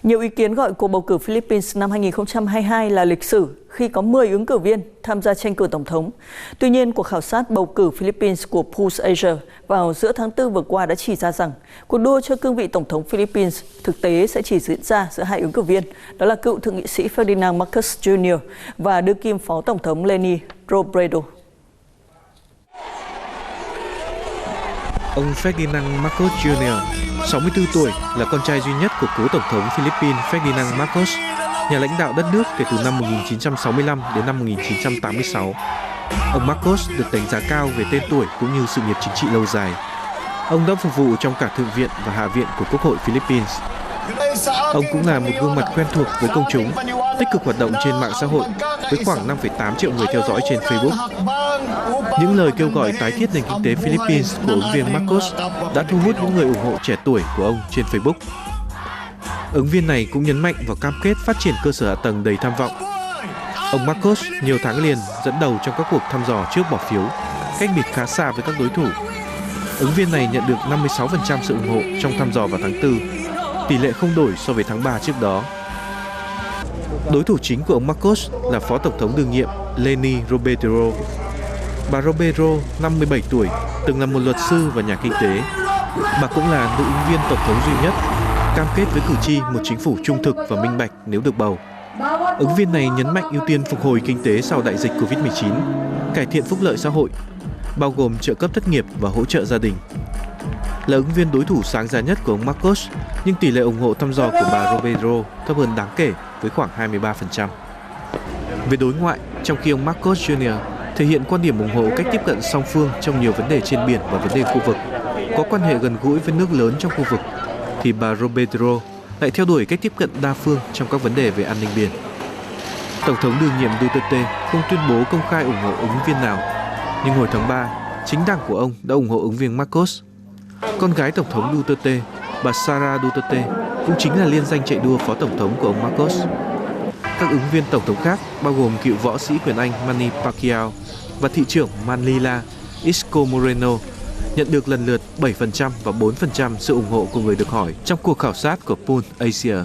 Nhiều ý kiến gọi cuộc bầu cử Philippines năm 2022 là lịch sử khi có 10 ứng cử viên tham gia tranh cử tổng thống. Tuy nhiên, cuộc khảo sát bầu cử Philippines của Pulse Asia vào giữa tháng 4 vừa qua đã chỉ ra rằng cuộc đua cho cương vị tổng thống Philippines thực tế sẽ chỉ diễn ra giữa hai ứng cử viên, đó là cựu thượng nghị sĩ Ferdinand Marcos Jr. và đương kim phó tổng thống Leni Robredo. Ông Ferdinand Marcos Jr., 64 tuổi, là con trai duy nhất của cố tổng thống Philippines Ferdinand Marcos, nhà lãnh đạo đất nước kể từ năm 1965 đến năm 1986. Ông Marcos được đánh giá cao về tên tuổi cũng như sự nghiệp chính trị lâu dài. Ông đã phục vụ trong cả Thượng viện và Hạ viện của Quốc hội Philippines. Ông cũng là một gương mặt quen thuộc với công chúng, tích cực hoạt động trên mạng xã hội với khoảng 5,8 triệu người theo dõi trên Facebook. Những lời kêu gọi tái thiết nền kinh tế Philippines của ứng viên Marcos đã thu hút những người ủng hộ trẻ tuổi của ông trên Facebook. Ứng viên này cũng nhấn mạnh vào cam kết phát triển cơ sở hạ tầng đầy tham vọng. Ông Marcos nhiều tháng liền dẫn đầu trong các cuộc thăm dò trước bỏ phiếu, cách biệt khá xa với các đối thủ. Ứng viên này nhận được 56% sự ủng hộ trong thăm dò vào tháng 4, tỷ lệ không đổi so với tháng 3 trước đó. Đối thủ chính của ông Marcos là Phó Tổng thống đương nhiệm Leni Robredo. Bà Robredo, 57 tuổi, từng là một luật sư và nhà kinh tế. Bà cũng là nữ ứng viên tổng thống duy nhất, cam kết với cử tri một chính phủ trung thực và minh bạch nếu được bầu. Ứng viên này nhấn mạnh ưu tiên phục hồi kinh tế sau đại dịch Covid-19, cải thiện phúc lợi xã hội, bao gồm trợ cấp thất nghiệp và hỗ trợ gia đình. Là ứng viên đối thủ sáng giá nhất của ông Marcos, nhưng tỷ lệ ủng hộ thăm dò của bà Robredo thấp hơn đáng kể với khoảng 23%. Về đối ngoại, trong khi ông Marcos Jr. thể hiện quan điểm ủng hộ cách tiếp cận song phương trong nhiều vấn đề trên biển và vấn đề khu vực, có quan hệ gần gũi với nước lớn trong khu vực, thì bà Robredo lại theo đuổi cách tiếp cận đa phương trong các vấn đề về an ninh biển. Tổng thống đương nhiệm Duterte không tuyên bố công khai ủng hộ ứng viên nào, nhưng hồi tháng 3, chính đảng của ông đã ủng hộ ứng viên Marcos. Con gái Tổng thống Duterte, bà Sara Duterte, cũng chính là liên danh chạy đua phó tổng thống của ông Marcos. Các ứng viên tổng thống khác bao gồm cựu võ sĩ quyền Anh Manny Pacquiao và thị trưởng Manila Isko Moreno nhận được lần lượt 7% và 4% sự ủng hộ của người được hỏi trong cuộc khảo sát của Pulse Asia.